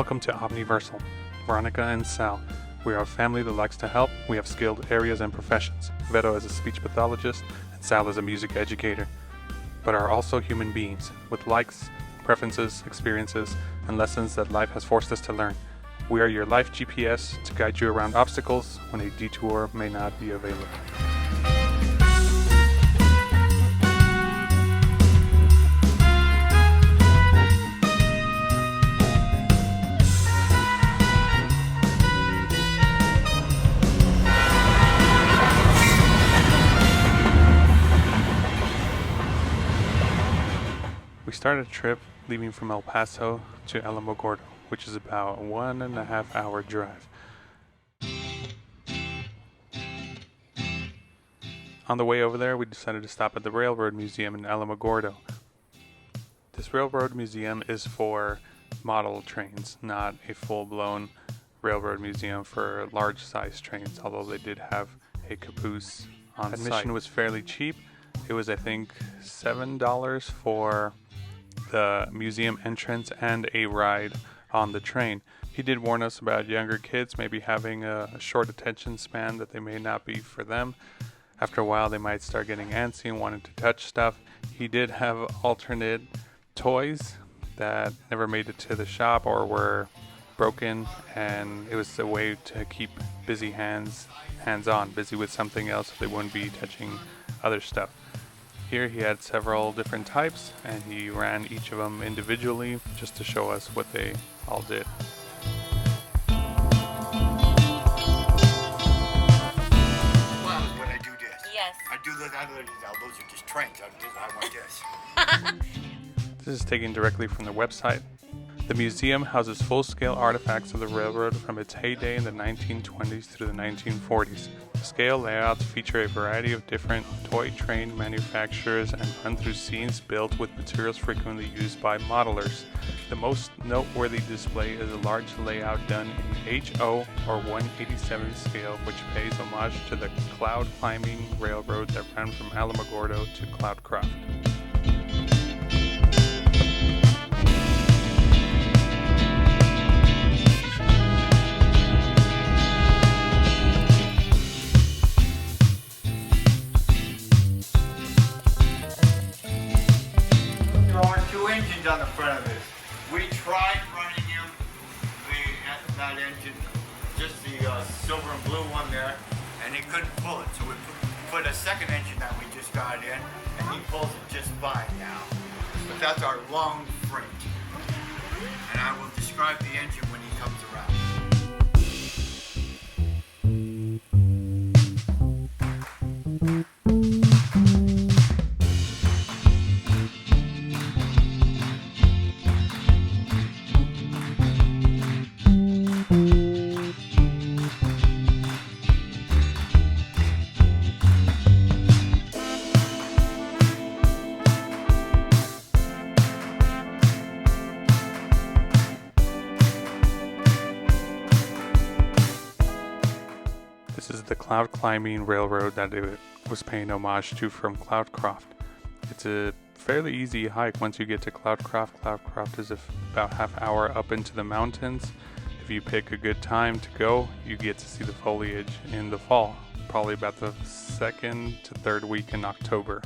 Welcome to Omni-Versal. Veronica and Sal. We are a family that likes to help. We have skilled areas and professions. Vero is a speech pathologist and Sal is a music educator, but are also human beings with likes, preferences, experiences, and lessons that life has forced us to learn. We are your life GPS to guide you around obstacles when a detour may not be available. We started a trip leaving from El Paso to Alamogordo, which is about a 1.5 hour drive. On the way over there, we decided to stop at the Railroad Museum in Alamogordo. This Railroad Museum is for model trains, not a full-blown railroad museum for large-size trains, although they did have a caboose on site. Admission was fairly cheap. It was, I think, $7 for the museum entrance and a ride on the train. He did warn us about younger kids maybe having a short attention span, that they may not be for them. After a while they might start getting antsy and wanting to touch stuff. He did have alternate toys that never made it to the shop or were broken, and it was a way to keep busy hands-on, busy with something else so they wouldn't be touching other stuff. Here he had several different types, and he ran each of them individually just to show us what they all did. Well, when I do this. Yes. I do this, those are just trains. I want this. This is taken directly from the website. The museum houses full-scale artifacts of the railroad from its heyday in the 1920s through the 1940s. The scale layouts feature a variety of different toy train manufacturers and run through scenes built with materials frequently used by modelers. The most noteworthy display is a large layout done in HO or 1/87 scale, which pays homage to the cloud climbing railroad that ran from Alamogordo to Cloudcroft. Engines on the front of this. We tried running him, that engine, just the silver and blue one there, and he couldn't pull it. So we put a second engine that we just got in, and he pulls it just fine now. But that's our long freight. And I will describe the engine when he comes around. This is the cloud climbing railroad that it was paying homage to from Cloudcroft. It's a fairly easy hike once you get to Cloudcroft. Cloudcroft is about half hour up into the mountains. If you pick a good time to go, you get to see the foliage in the fall, probably about the 2nd to 3rd week in October.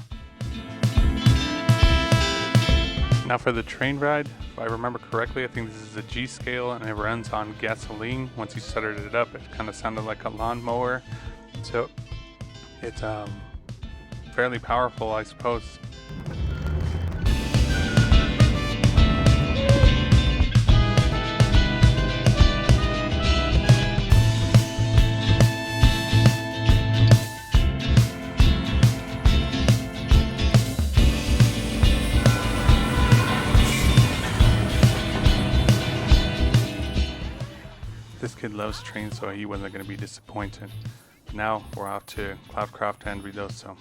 Now for the train ride, if I remember correctly, I think this is a G scale and it runs on gasoline. Once you started it up, it kind of sounded like a lawnmower. So it's fairly powerful, I suppose. This kid loves trains, so he wasn't going to be disappointed. But now we're off to Cloudcroft and Ruidoso.